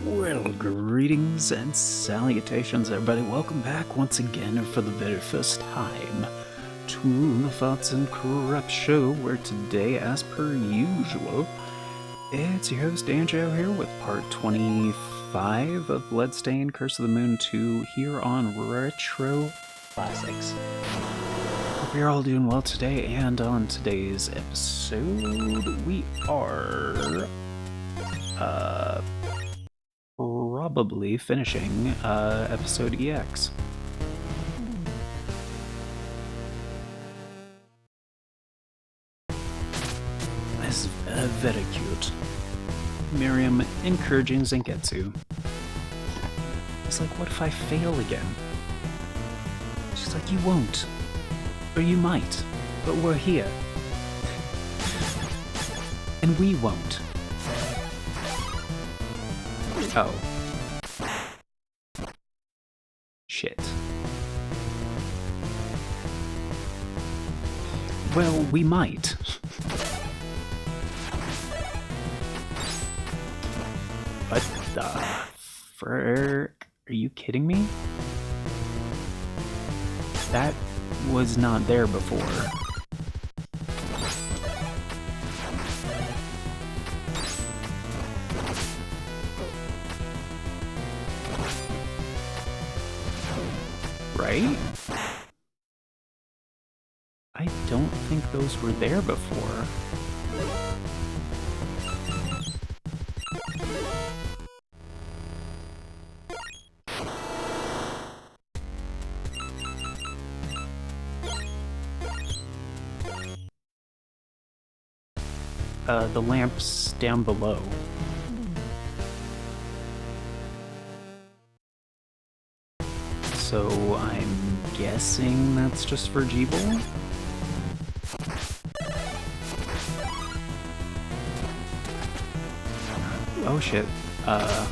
Well, greetings and salutations, everybody. Welcome back once again for the very first time to the Thoughts and Crap Show, where today, as per usual, it's your host Anjo here with part 25 of Bloodstained, Curse of the Moon 2 here on Retro Classics. Hope you're all doing well today, and on today's episode, we are probably finishing episode EX. This is very cute. Miriam encouraging Zenketsu. It's like, what if I fail again? She's like, you won't. Or you might. But we're here. And we won't. Oh. Shit. Well, we might. What the frick? Are you kidding me? That was not there before. Right? I don't think those were there before. The lamp's down below. So I'm guessing that's just for Jeeble? Oh shit. Okay.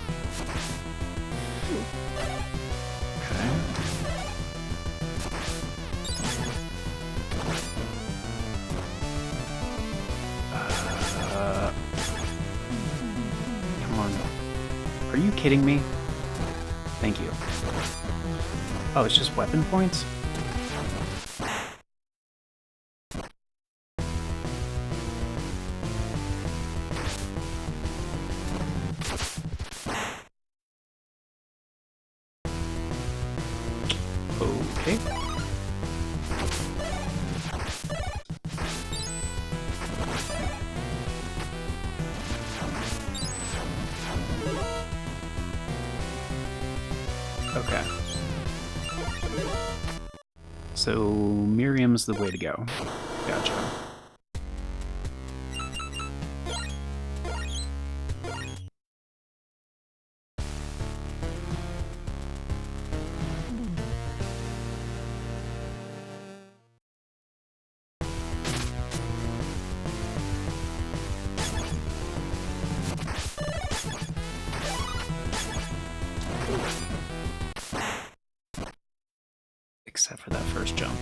Come on. Are you kidding me? Thank you. Oh, it's just weapon points? Okay. Okay. So, Miriam's the way to go. Gotcha. Except for that first jump.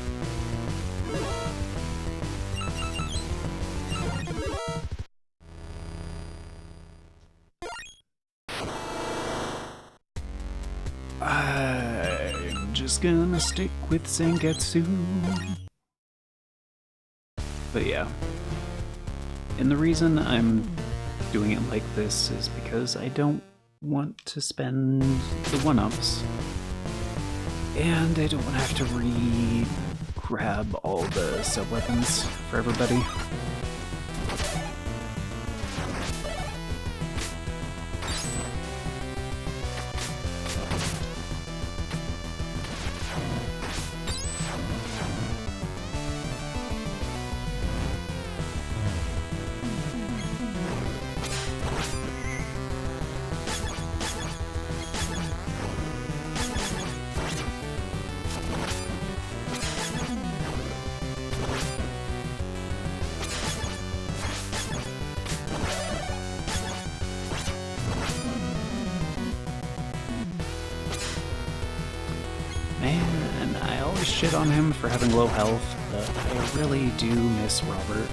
I'm just gonna stick with Zangetsu. But yeah. And the reason I'm doing it like this is because I don't want to spend the 1-ups. And I don't want to have to re-grab all the sub-weapons for everybody. Man, I always shit on him for having low health, but I really do miss Robert.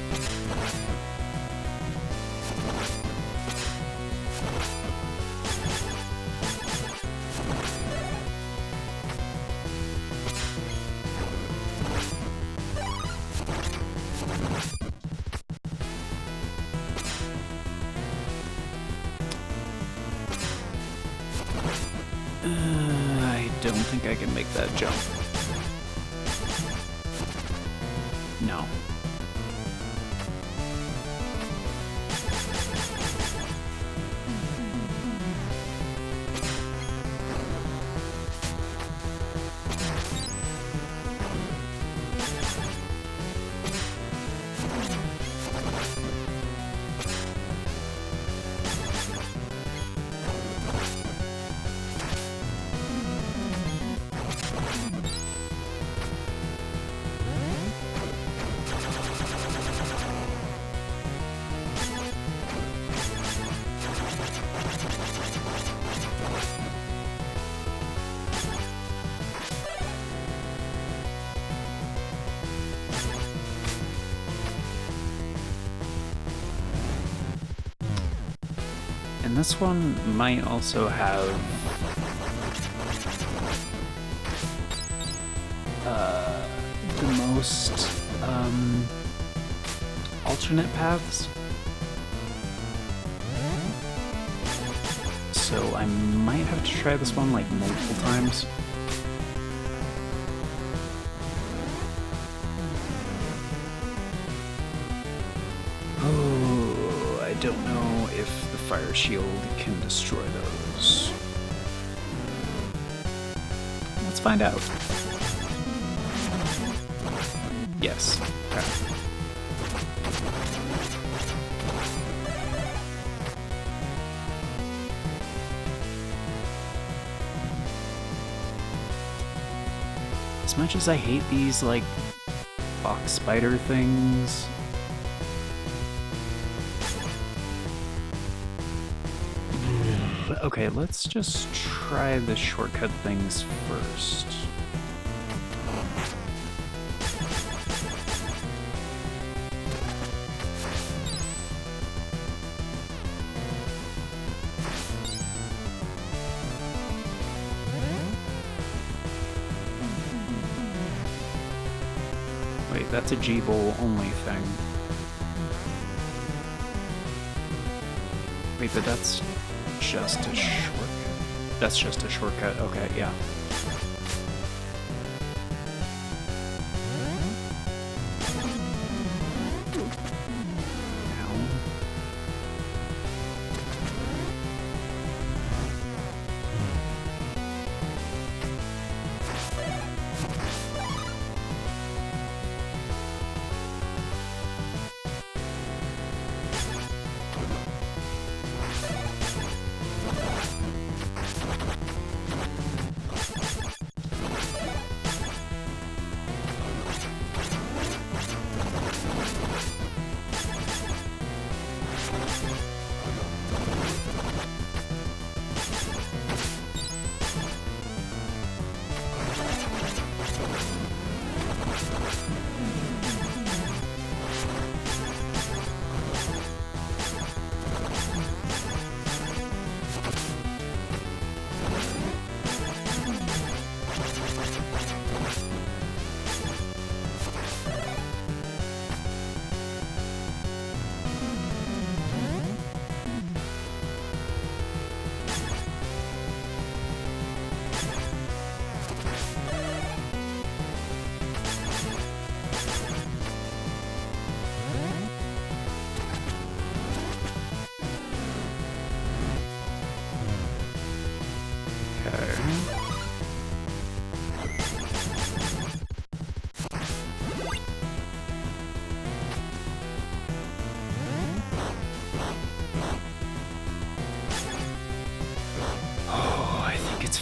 don't think I can make that jump. No. And this one might also have the most alternate paths. So I might have to try this one like multiple times. Oh, I don't know if the fire shield can destroy those. Let's find out. Yes. Okay. As much as I hate these, like, box spider things, okay, let's just try the shortcut things first. Wait, that's a G-Bowl only thing. Wait, but that's just a shortcut. That's just a shortcut. Okay, yeah.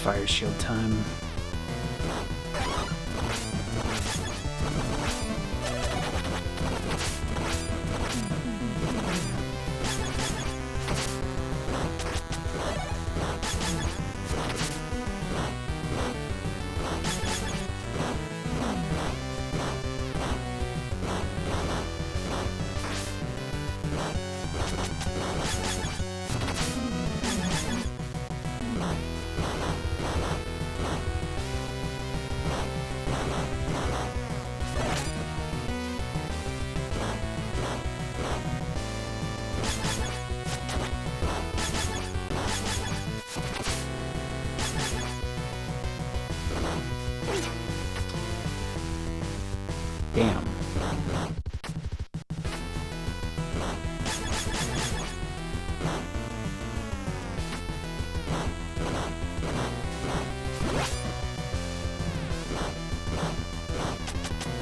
Fire shield time. Damn.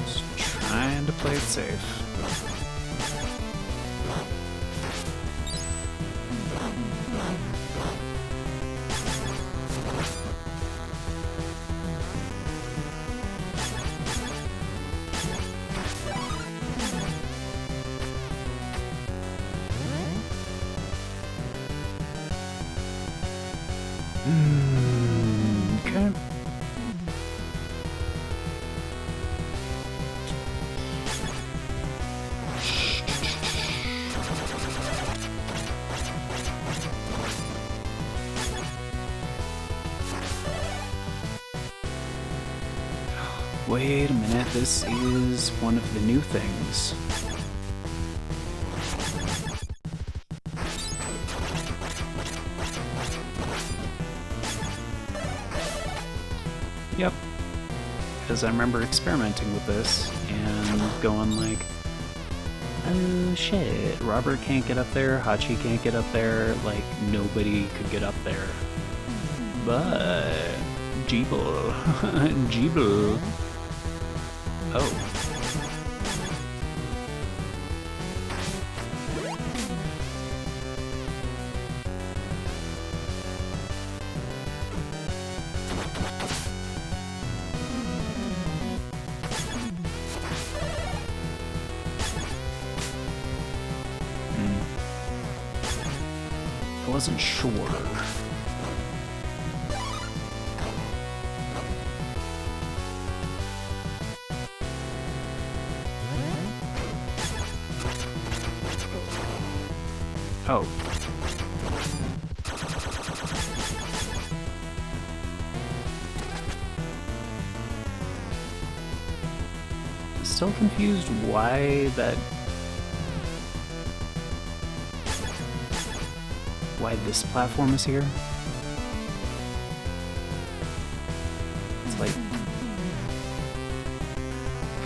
Just trying to play it safe. Okay. Wait a minute, this is one of the new things. Yep. Because I remember experimenting with this and going like, oh shit, Robert can't get up there, Hachi can't get up there, like nobody could get up there. But Jeeble. Jeeble. Oh. I wasn't sure. Oh. Still confused why this platform is here. It's like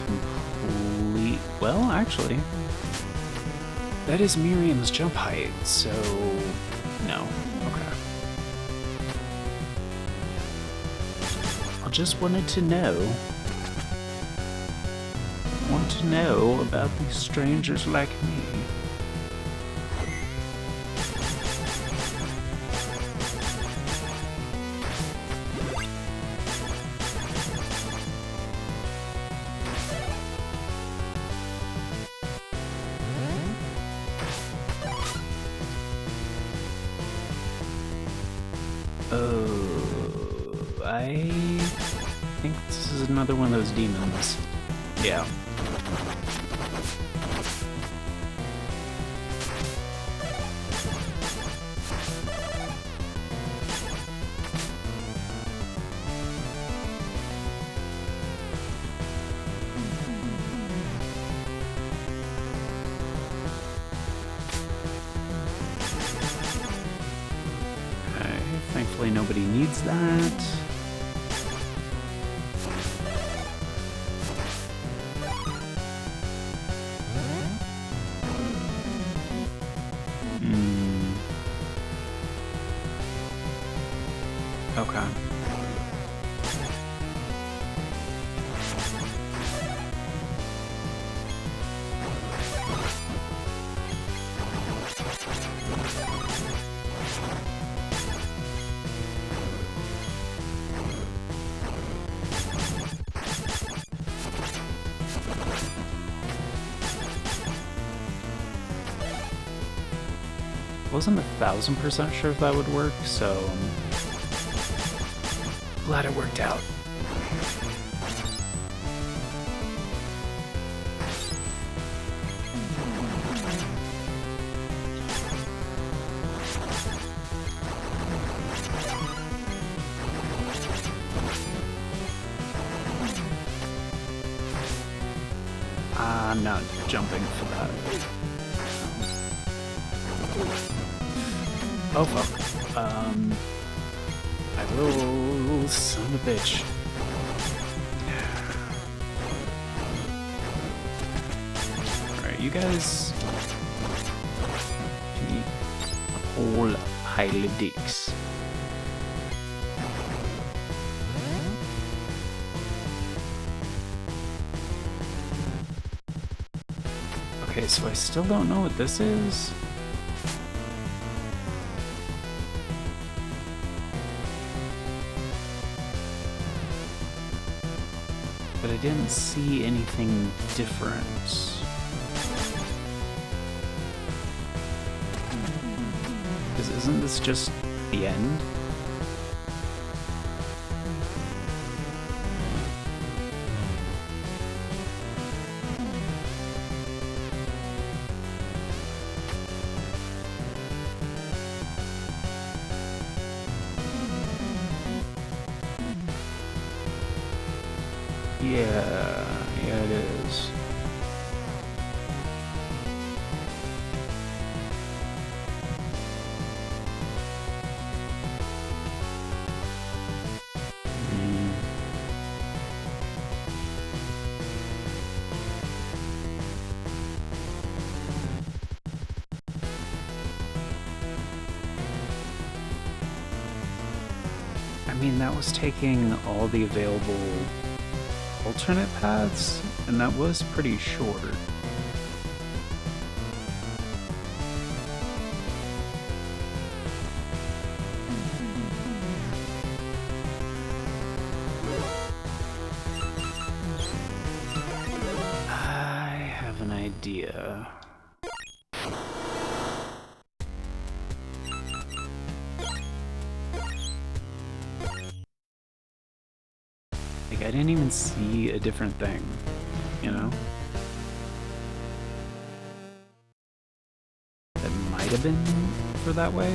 complete. Well, actually, that is Miriam's jump height, so no. Okay. I just wanted to know. Want to know about these strangers like me. Oh, I think this is another one of those demons. Yeah. Thankfully nobody needs that. Okay. Wasn't 1000% sure if that would work, so glad it worked out. I'm not jumping for that. Oh fuck. I will, son of a bitch. Alright, you guys can eat a whole pile of dicks. Okay, so I still don't know what this is. But I didn't see anything different. Because isn't this just the end? Yeah, it is. I mean, that was taking all the available alternate paths, and that was pretty short. I have an idea. Like, I didn't even see a different thing, you know? That might have been for that way.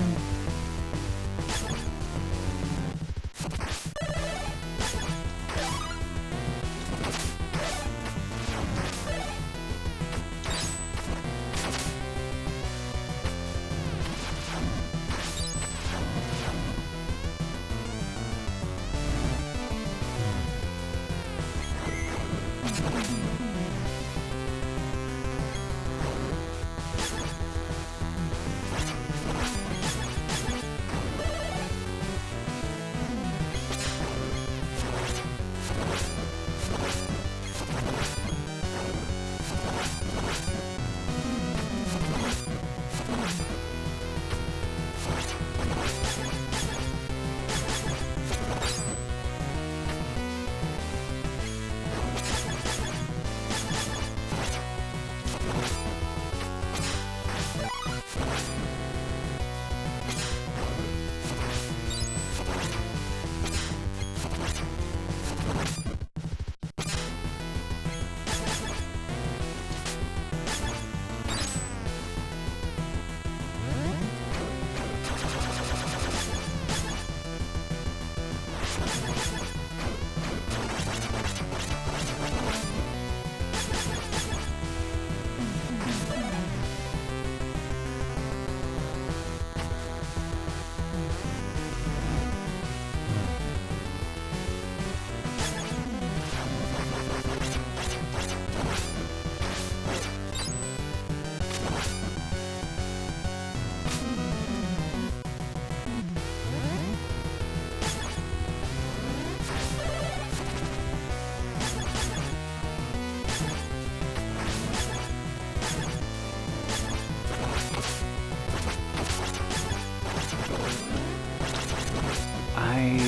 I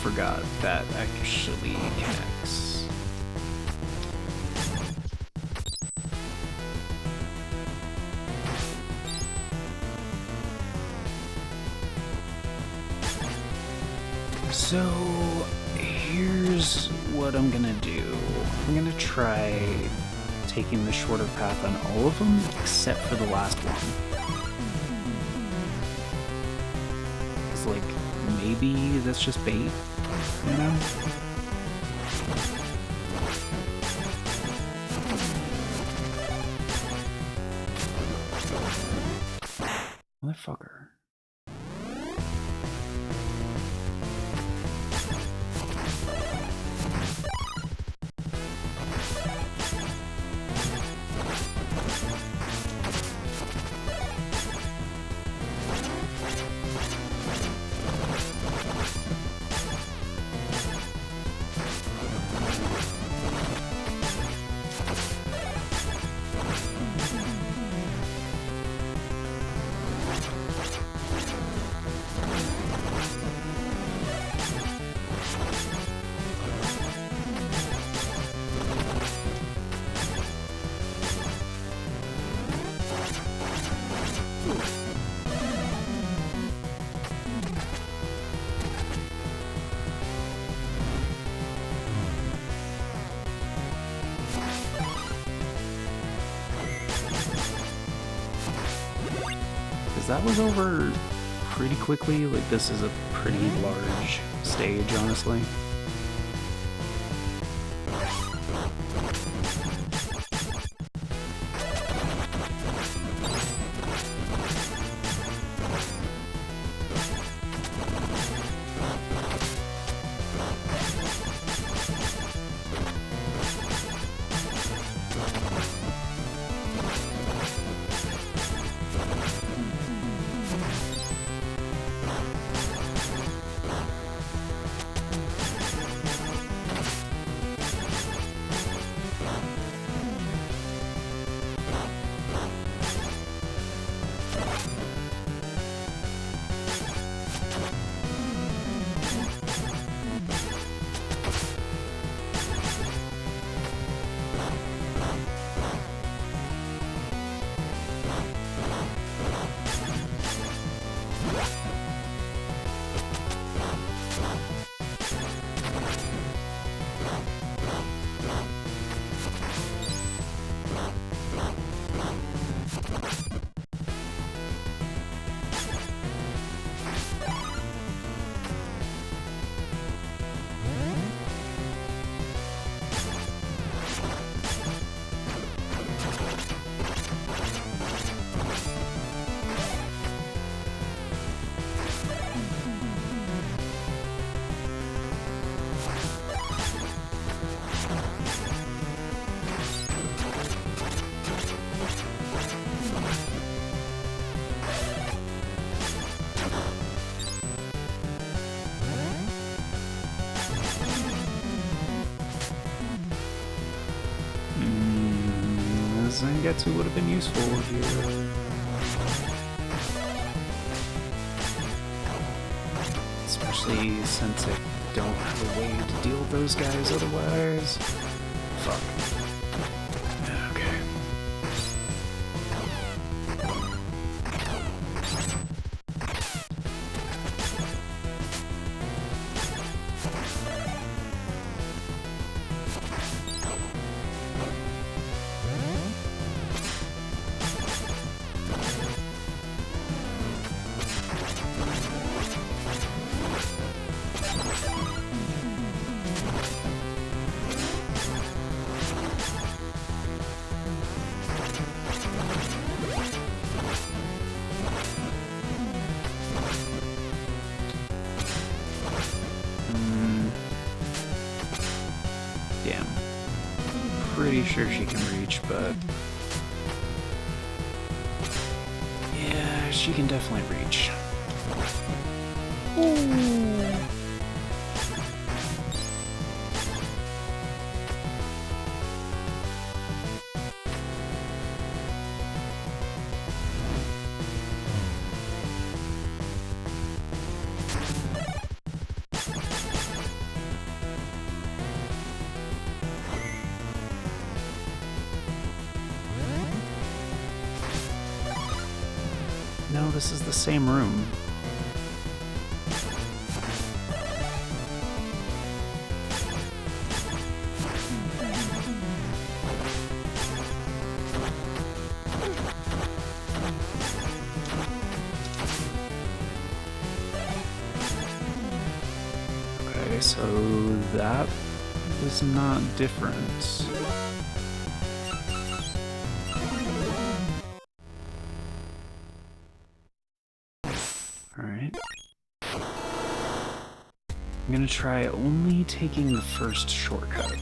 forgot that actually connects. So here's what I'm gonna do. I'm gonna try taking the shorter path on all of them except for the last one. It's like, maybe that's just bait, you know? Motherfucker. because that was over pretty quickly. Like, this is a pretty large stage, honestly. Zangetsu would have been useful here. Especially since I don't have a way to deal with those guys otherwise. Fuck. Okay. Damn. Pretty sure she can reach, but... yeah, she can definitely reach. Ooh. No, this is the same room. Okay, so that was not different. Alright. I'm gonna try only taking the first shortcut.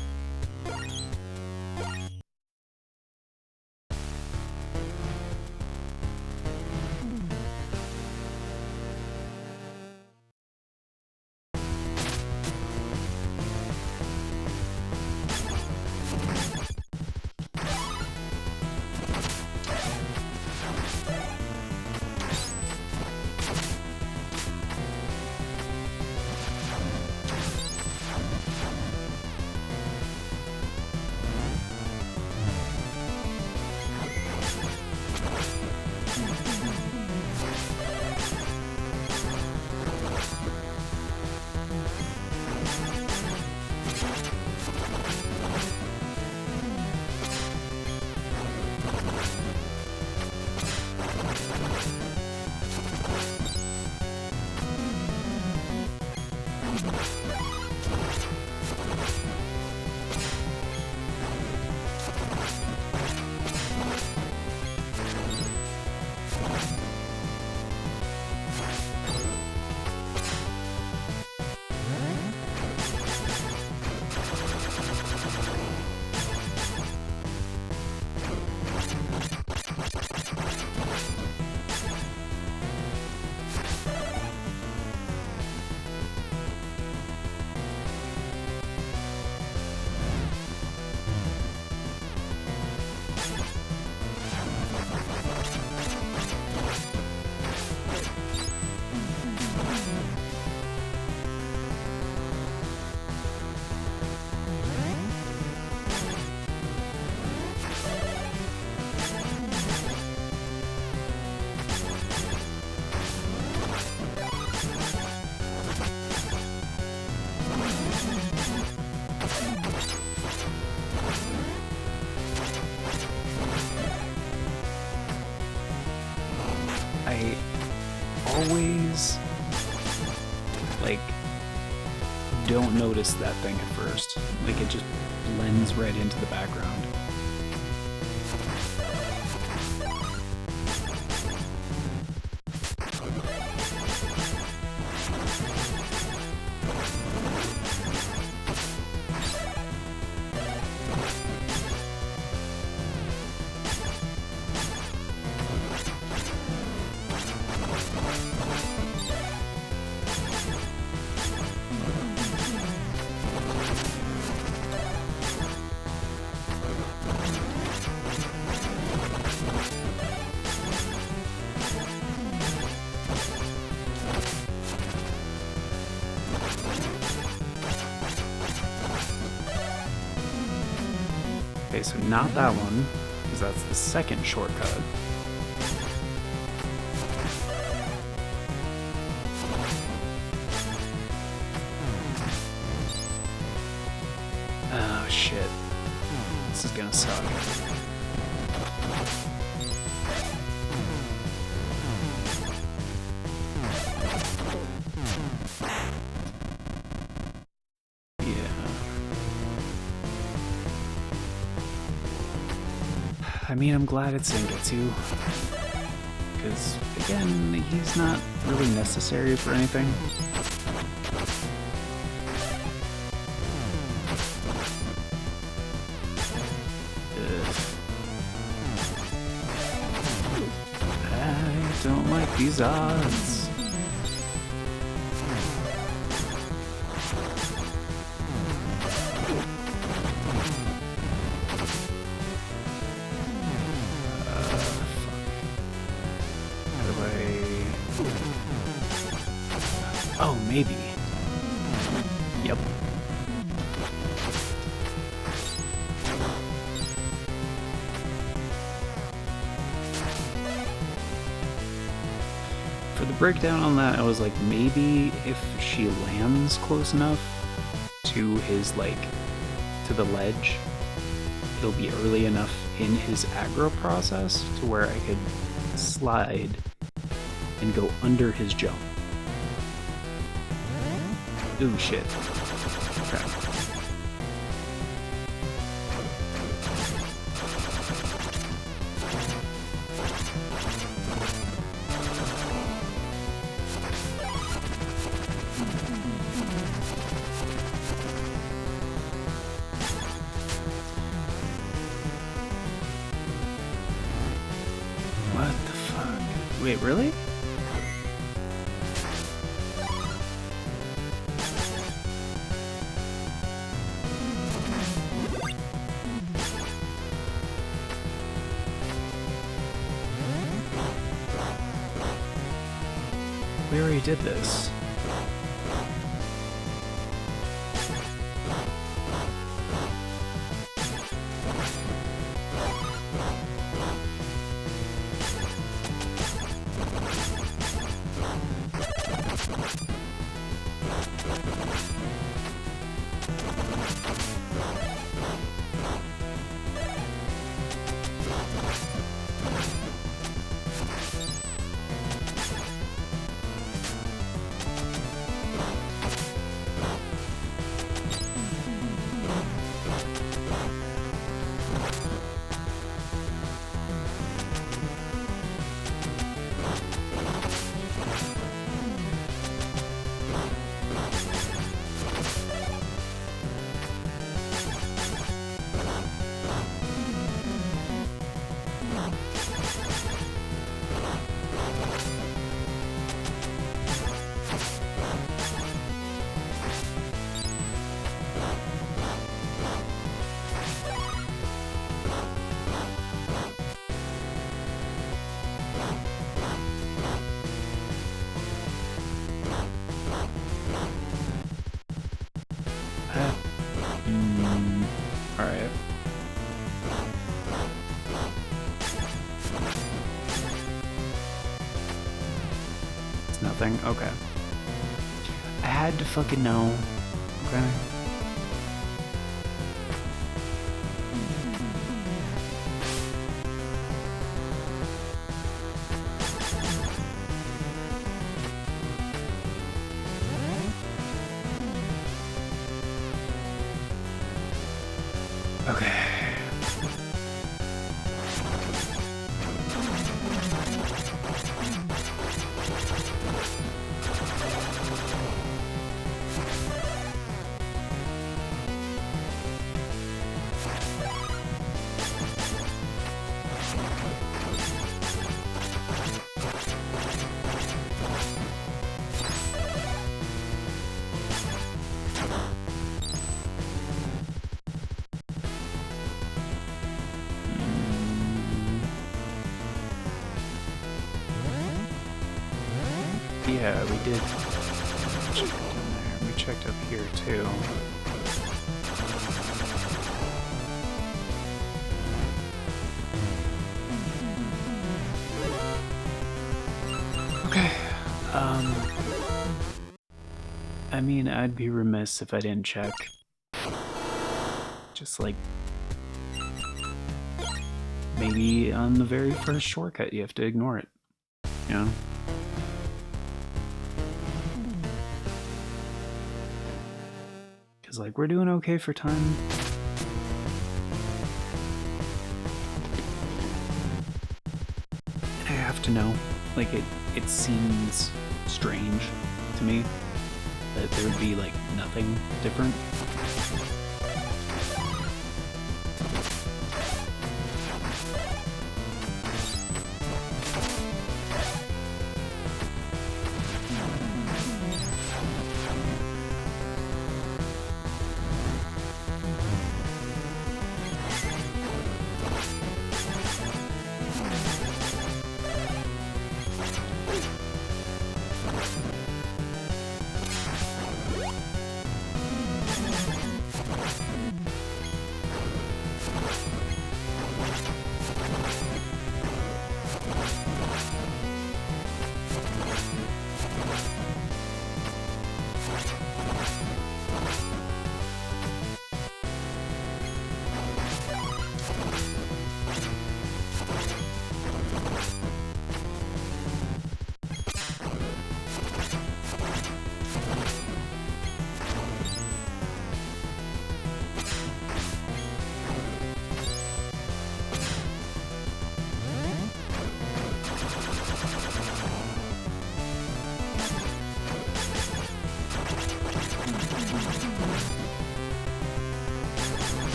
always, like, don't notice that thing at first. Like, it just blends right into the background. Okay, so not that one, because that's the second shortcut. Oh shit. This is gonna suck. I mean, I'm glad it's Zangetsu, because, again, he's not really necessary for anything. I don't like these odds. Oh, maybe. Yep. For the breakdown on that, I was like, maybe if she lands close enough to his, like, to the ledge, it'll be early enough in his aggro process to where I could slide and go under his jump. Ooh, shit. Okay. What the fuck? Wait, really? We already did this. Alright. It's nothing? Okay. I had to fucking know. Okay. Okay. Yeah, we did check down there. We checked up here too. Okay. I mean, I'd be remiss if I didn't check. Just like maybe on the very first shortcut you have to ignore it. You know? Because, like, we're doing okay for time. I have to know. Like, it seems strange to me that there would be, like, nothing different.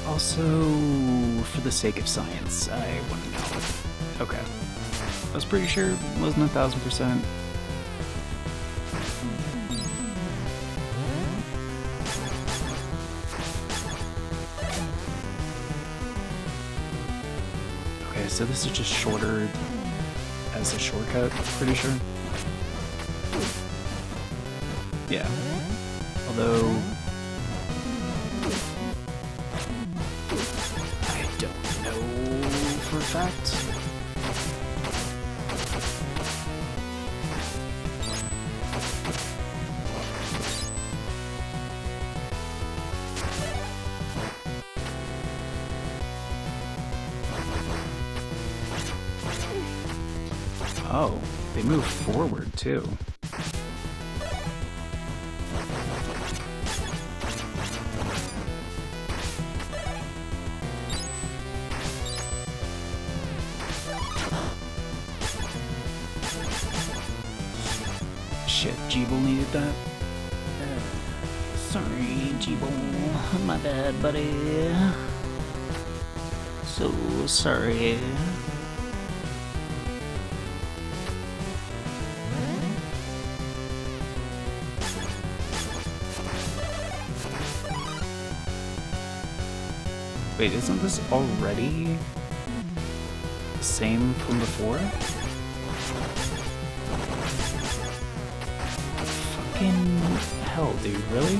Also, for the sake of science, I want to know. Okay. I was pretty sure it wasn't 1000%. Okay, so this is just shorter as a shortcut, pretty sure. Yeah. Although I don't know for a fact. Oh, they move forward too. Shit, Jeeble needed that. Sorry, Jeeble. My bad, buddy. So sorry. Wait, isn't this already the same from before? Fucking hell, dude, really?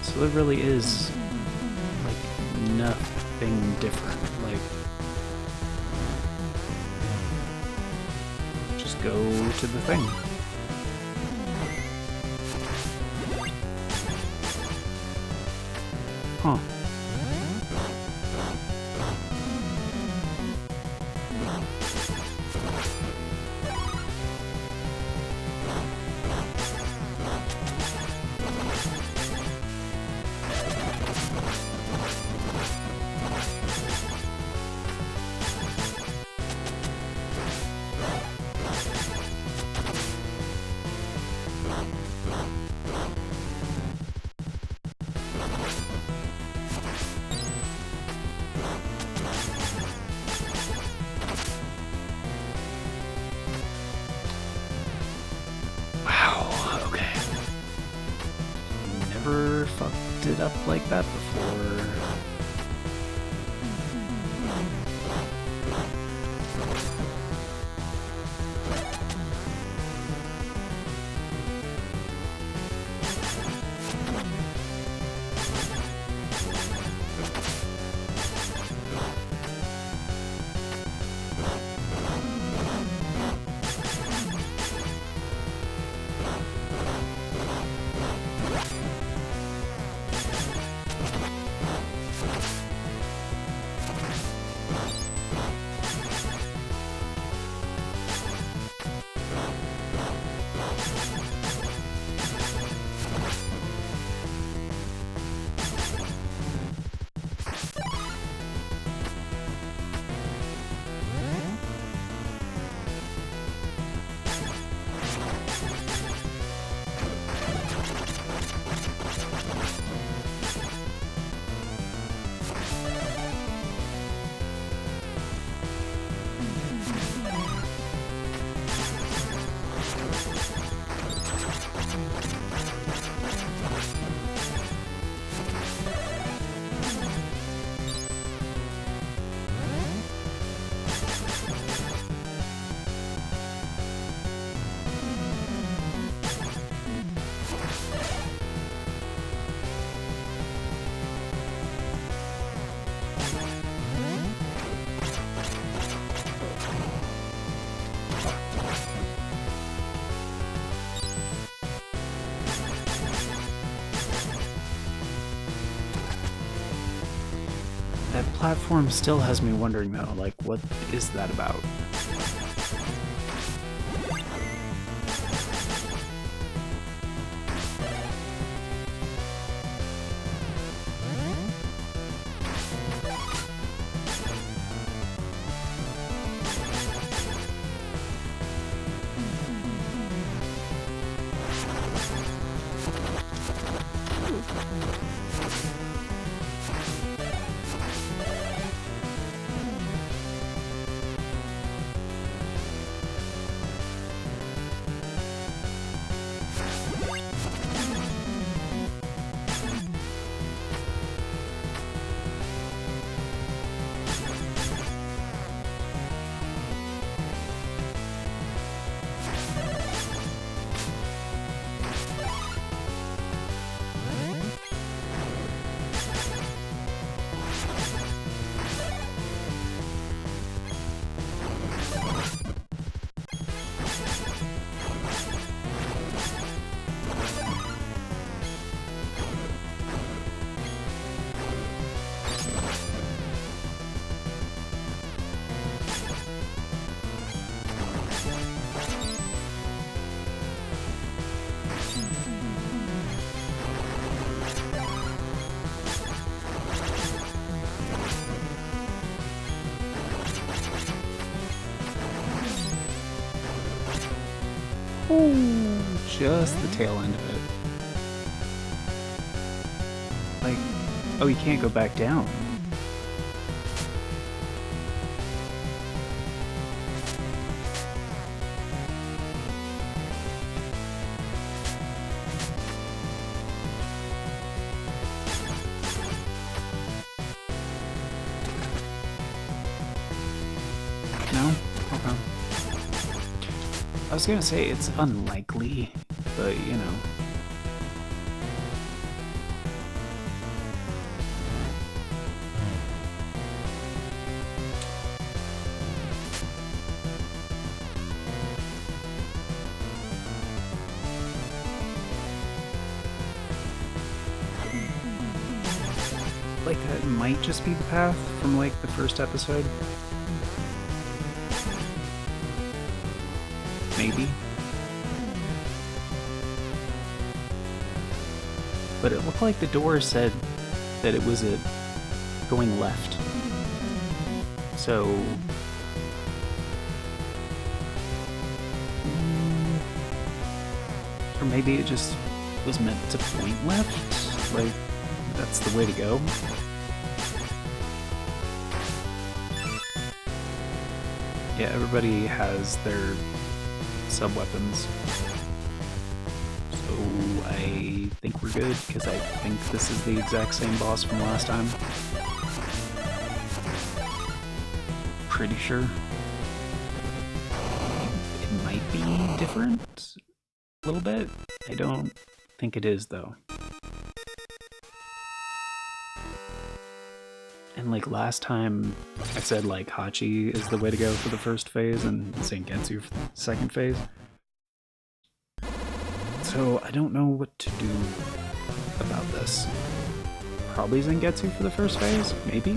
So there really is, like, nothing different. Like, just go to the thing. Huh. Never fucked it up like that before. That platform still has me wondering though, like, what is that about? Oh, just the tail end of it. Like, oh, you can't go back down. No? Okay. I was gonna say it's unlikely, but you know. Like, that might just be the path from, like, the first episode. Maybe. But it looked like the door said that it was going left. So... Or maybe it just was meant to point left? Like, that's the way to go. Yeah, everybody has their sub-weapons. So I think we're good, because I think this is the exact same boss from last time. Pretty sure. It might be different a little bit. I don't think it is, though. And like last time, I said like Hachi is the way to go for the first phase and Zangetsu for the second phase. So I don't know what to do about this. Probably Zangetsu for the first phase, maybe?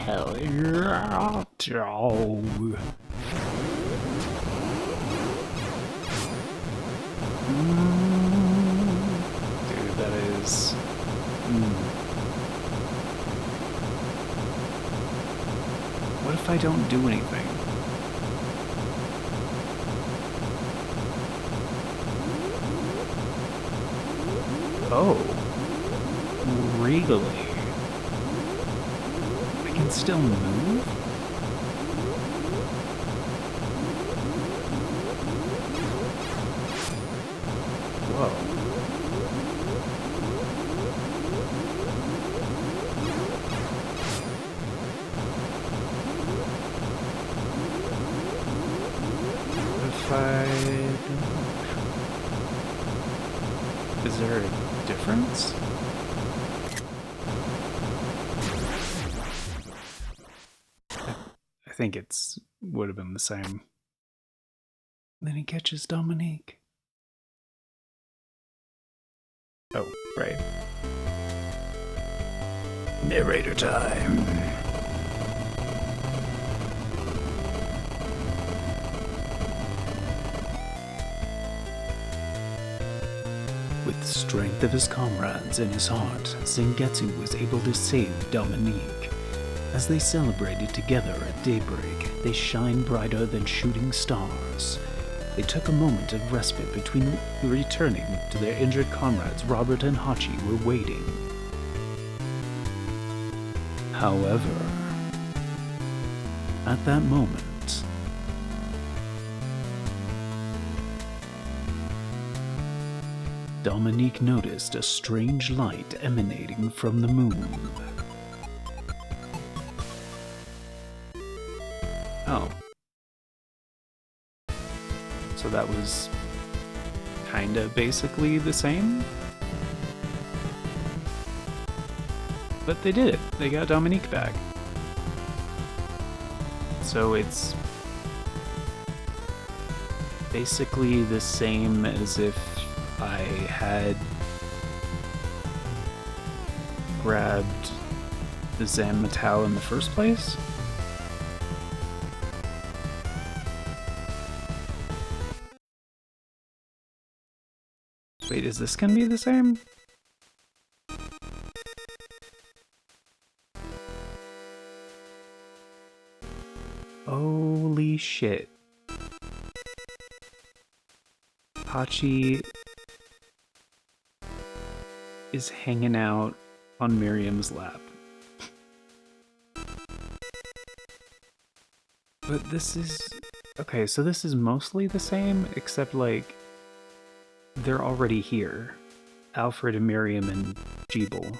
Hell yeah, dog. Dude, that is... What if I don't do anything? Oh. Really? I can still move? Whoa. If I... Is there a difference? I think it's would have been the same. Then he catches Dominique. Oh, right. Narrator time. With the strength of his comrades in his heart, Zangetsu was able to save Dominique. As they celebrated together at daybreak, they shined brighter than shooting stars. They took a moment of respite between returning to their injured comrades. Robert and Hachi were waiting. However, at that moment, Dominique noticed a strange light emanating from the moon. Oh. So that was kinda basically the same? But they did it. They got Dominique back. So it's basically the same as if I had grabbed the Zan Metal in the first place? Wait, is this gonna be the same? Holy shit. Hachi is hanging out on Miriam's lap. But this is... Okay, so this is mostly the same, except like... They're already here. Alfred and Miriam and Jeeble.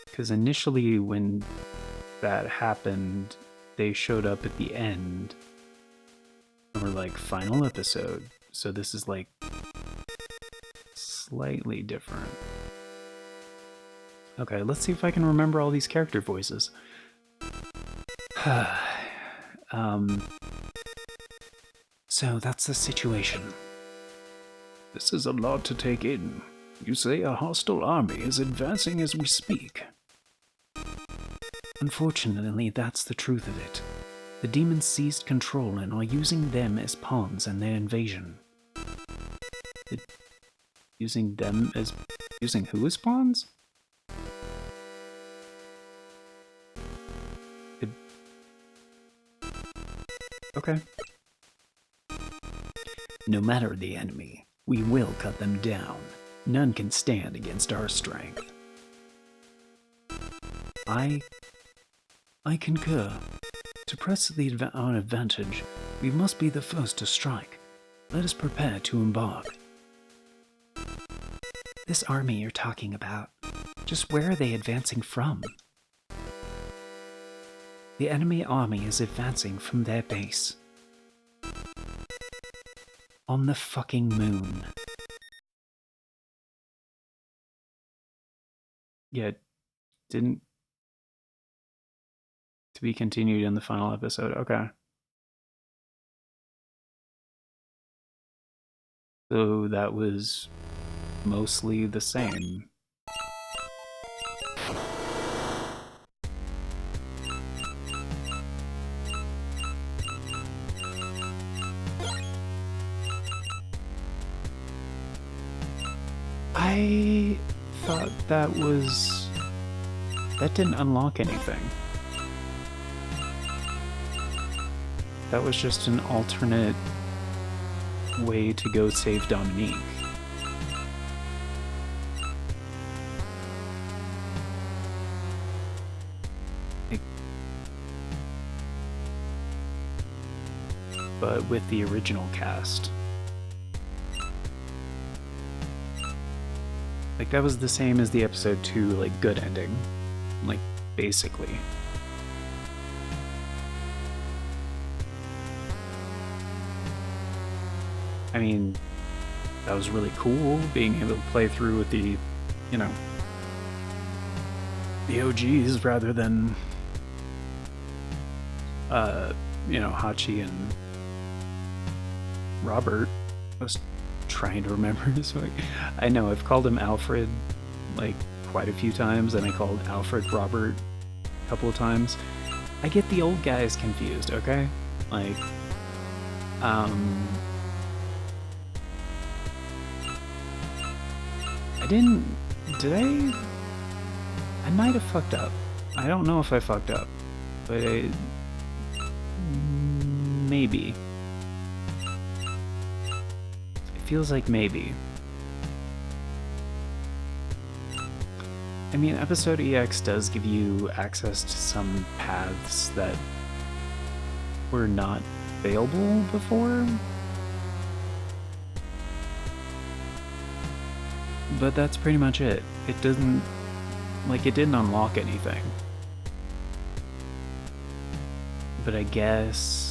Because initially when that happened, they showed up at the end. And were like, final episode. So this is like... slightly different. Okay, let's see if I can remember all these character voices. So that's the situation. This is a lot to take in. You say a hostile army is advancing as we speak. Unfortunately, that's the truth of it. The demons seized control and are using them as pawns in their invasion. Using them as... Using who as pawns? Okay. No matter the enemy, we will cut them down. None can stand against our strength. I concur. To press our advantage, we must be the first to strike. Let us prepare to embark. This army you're talking about, just where are they advancing from? The enemy army is advancing from their base. On the fucking moon. Yeah, didn't... To be continued in the final episode, okay. So that was mostly the same. I thought that didn't unlock anything. That was just an alternate way to go save Dominique. But with the original cast. Like, that was the same as the episode 2, like, good ending. Like, basically. I mean, that was really cool, being able to play through with the, you know, the OGs rather than, you know, Hachi and Robert. I was trying to remember this way. I know I've called him Alfred like quite a few times, and I called Alfred Robert a couple of times. I get the old guys confused, okay? Like, I might have fucked up. I don't know if I fucked up, but maybe. It feels like maybe. I mean, Episode EX does give you access to some paths that were not available before. But that's pretty much it. It didn't unlock anything. But I guess...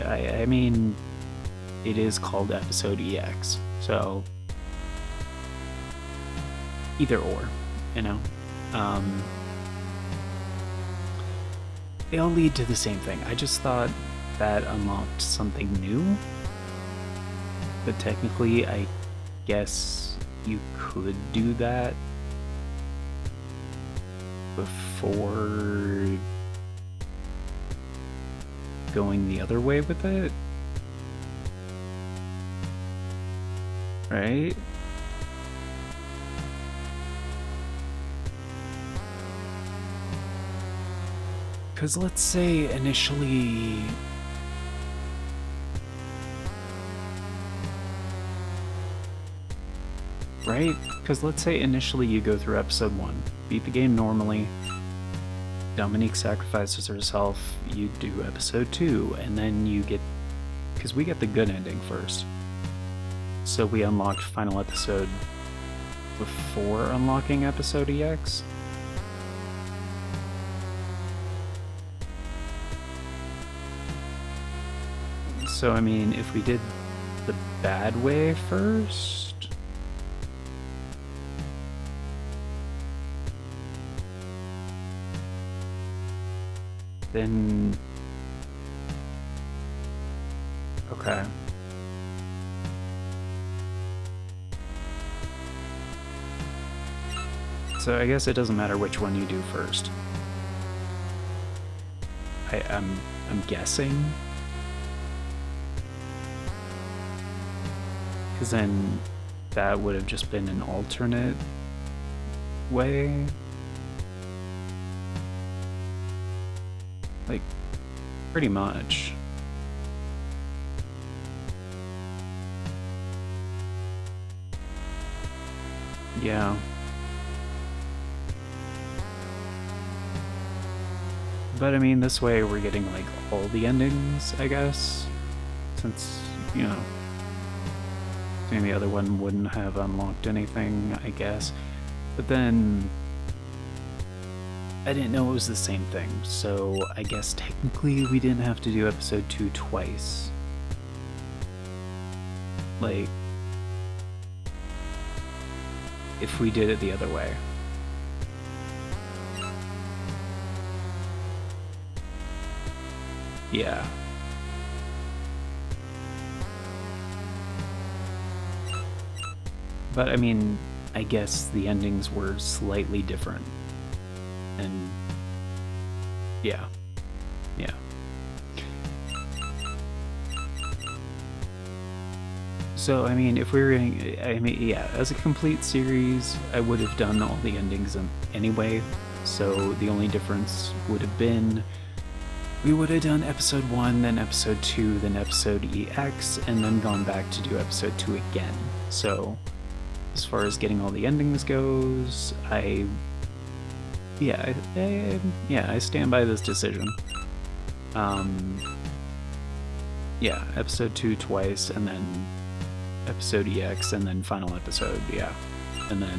I mean, it is called Episode EX, so... either or, you know? They all lead to the same thing. I just thought that unlocked something new, but technically I guess you could do that before going the other way with it, right? Because let's say initially right? Because let's say initially you go through episode 1, beat the game normally, Dominique sacrifices herself, you do episode 2, and then you get... because we get the good ending first. So we unlocked final episode before unlocking episode EX. So I mean, if we did the bad way first... then... okay. So I guess it doesn't matter which one you do first. I'm guessing. Because then that would have just been an alternate way. Like, pretty much. Yeah. But I mean, this way we're getting like all the endings, I guess. Since, you know, maybe the other one wouldn't have unlocked anything, I guess. But then I didn't know it was the same thing, so I guess technically we didn't have to do episode 2 twice. Like, if we did it the other way. Yeah. But I mean, I guess the endings were slightly different. And yeah. So, I mean, if we were going, I mean, yeah, as a complete series, I would have done all the endings anyway. So the only difference would have been we would have done episode 1, then episode 2, then episode EX, and then gone back to do episode 2 again. So as far as getting all the endings goes, I stand by this decision. Yeah, episode 2 twice, and then episode EX, and then final episode, yeah. And then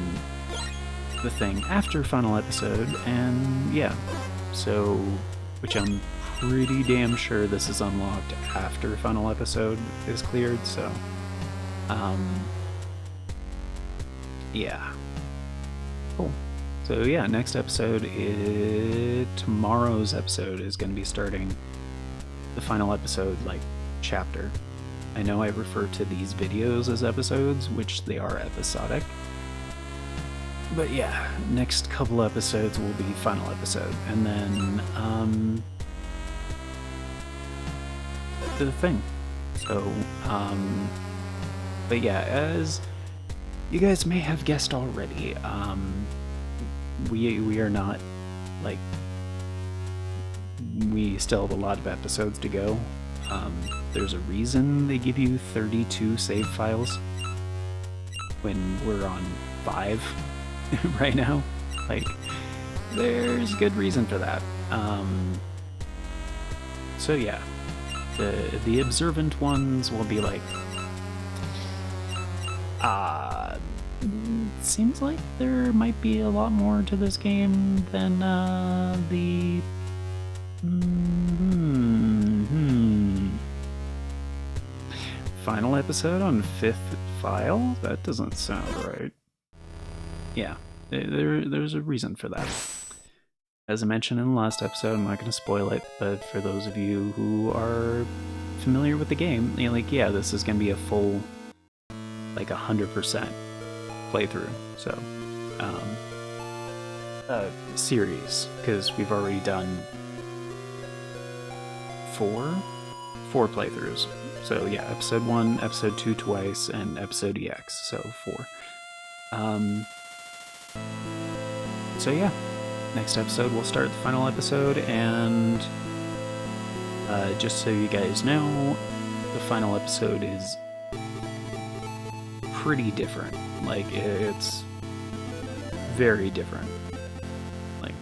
the thing after final episode, and yeah. So, which I'm pretty damn sure this is unlocked after final episode is cleared, so, yeah. Cool. So yeah, next episode tomorrow's episode is going to be starting the final episode, like, chapter. I know I refer to these videos as episodes, which they are episodic. But yeah, next couple episodes will be final episode, and then, the thing. So, but yeah, as you guys may have guessed already, we are not, like, we still have a lot of episodes to go. There's a reason they give you 32 save files when we're on 5 right now. Like, there's good reason for that. So yeah, the observant ones will be like, seems like there might be a lot more to this game than the final episode on 5th file? That doesn't sound right. Yeah, there's a reason for that. As I mentioned in the last episode, I'm not going to spoil it, but for those of you who are familiar with the game, you know, like, yeah, this is going to be a full, like, 100% playthrough. So, series, because we've already done 4 playthroughs. So yeah, episode 1, episode 2 twice, and episode EX, so 4. So yeah, next episode we'll start the final episode, and just so you guys know, the final episode is pretty different. Like, it's very different. Like,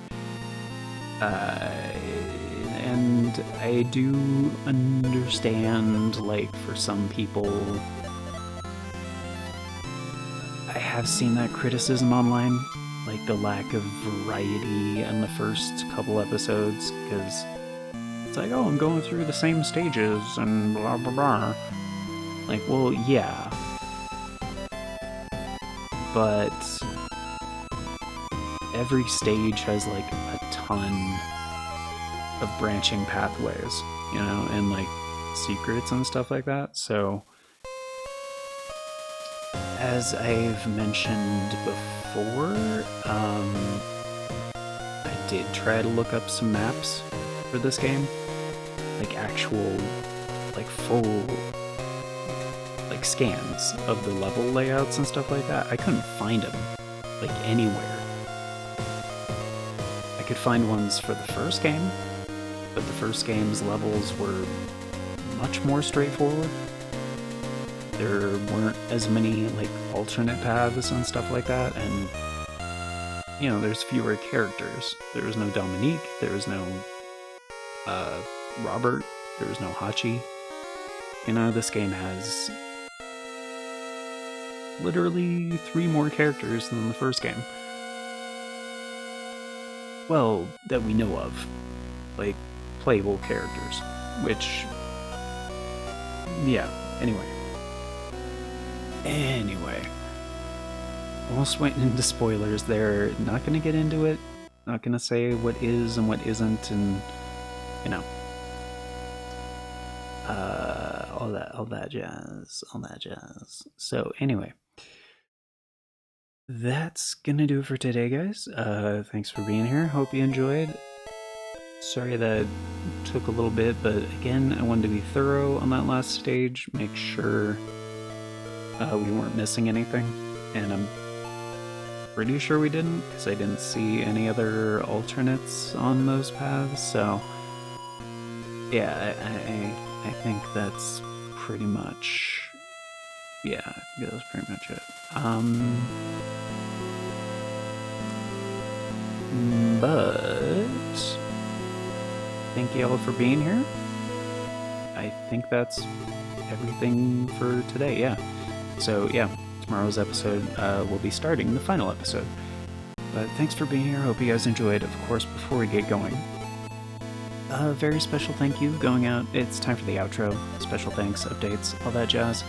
and I do understand, like, for some people, I have seen that criticism online, like the lack of variety in the first couple episodes, because it's like, oh, I'm going through the same stages and blah blah blah. Like, well, yeah, but every stage has, like, a ton of branching pathways, you know, and, like, secrets and stuff like that. So, as I've mentioned before, I did try to look up some maps for this game, like actual, like, full, like, scans of the level layouts and stuff like that. I couldn't find them, like, anywhere. I could find ones for the first game, but the first game's levels were much more straightforward. There weren't as many, like, alternate paths and stuff like that, and, you know, there's fewer characters. There was no Dominique, there was no Robert, there was no Hachi. You know, this game has literally 3 more characters than the first game. Well, that we know of. Like, playable characters. Which, yeah, anyway, almost went into spoilers there. Not gonna get into it, not gonna say what is and what isn't, and, you know, all that jazz. So anyway, that's gonna do it for today, guys. Thanks for being here, hope you enjoyed. Sorry that took a little bit, but again, I wanted to be thorough on that last stage, make sure we weren't missing anything, and I'm pretty sure we didn't, because I didn't see any other alternates on those paths, so yeah, I think that's pretty much, yeah, I think that was pretty much it. But thank y'all for being here. I think that's everything for today, yeah. So yeah, tomorrow's episode will be starting the final episode. But thanks for being here. Hope you guys enjoyed. Of course, before we get going, a very special thank you going out. It's time for the outro. Special thanks, updates, all that jazz.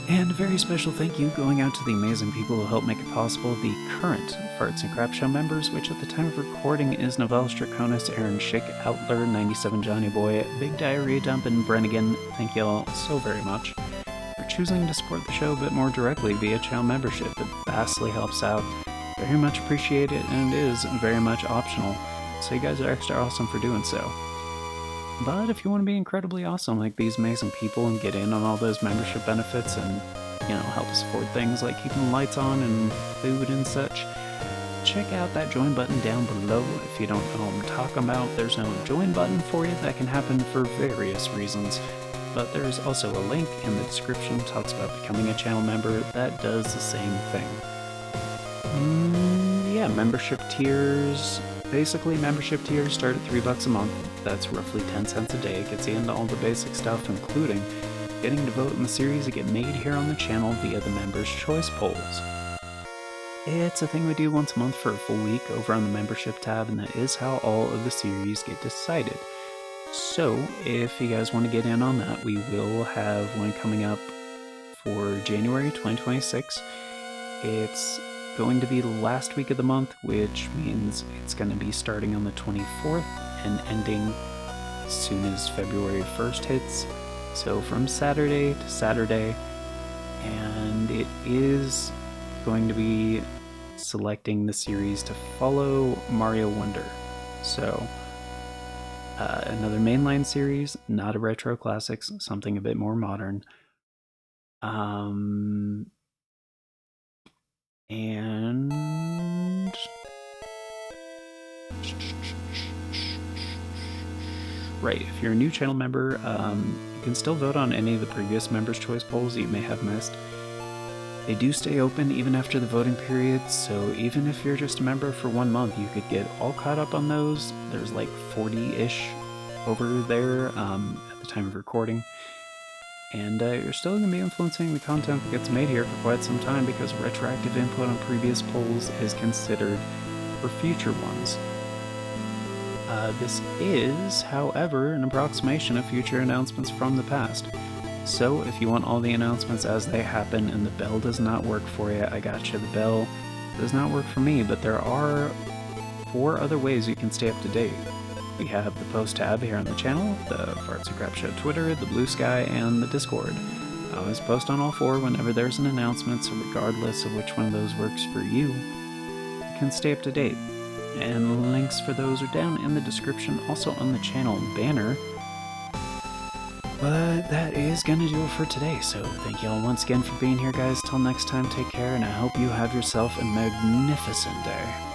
And a very special thank you going out to the amazing people who helped make it possible, the current Farts and Crap Show members, which at the time of recording is Novellis Draconis, Aaron Schick, Outler, 97 Johnny Boy, Big Diarrhea Dump, and Brennigan. Thank y'all so very much for choosing to support the show a bit more directly via channel membership. It vastly helps out. Very much appreciate it, and it is very much optional. So you guys are extra awesome for doing so. But if you want to be incredibly awesome like these amazing people and get in on all those membership benefits and, you know, help us afford things like keeping the lights on and food and such, check out that join button down below. If you don't know what I'm talking about, there's no join button for you. That can happen for various reasons. But there's also a link in the description that talks about becoming a channel member that does the same thing. Yeah, membership tiers. Basically, membership tiers start at $3 a month. That's roughly 10 cents a day. It gets you into all the basic stuff, including getting to vote in the series that get made here on the channel via the Members' Choice polls. It's a thing we do once a month for a full week over on the membership tab, and that is how all of the series get decided. So, if you guys want to get in on that, we will have one coming up for January 2026. It's going to be the last week of the month, which means it's going to be starting on the 24th and ending as soon as February 1st hits. So from Saturday to Saturday, and it is going to be selecting the series to follow Mario Wonder. So another mainline series, not a retro classics, something a bit more modern. And right, if you're a new channel member, you can still vote on any of the previous Members' Choice polls that you may have missed. They do stay open even after the voting period, so even if you're just a member for 1 month, you could get all caught up on those. There's like 40-ish over there at the time of recording. And you're still going to be influencing the content that gets made here for quite some time, because retroactive input on previous polls is considered for future ones. This is, however, an approximation of future announcements from the past. So if you want all the announcements as they happen and the bell does not work for you, I gotcha, the bell does not work for me, but there are 4 other ways you can stay up to date. We have the post tab here on the channel, the Farts and Crap Show Twitter, the Bluesky, and the Discord. I always post on all 4 whenever there's an announcement, so regardless of which one of those works for you, you can stay up to date. And links for those are down in the description, also on the channel banner. But that is gonna do it for today, so thank y'all once again for being here, guys. Till next time, take care, and I hope you have yourself a magnificent day.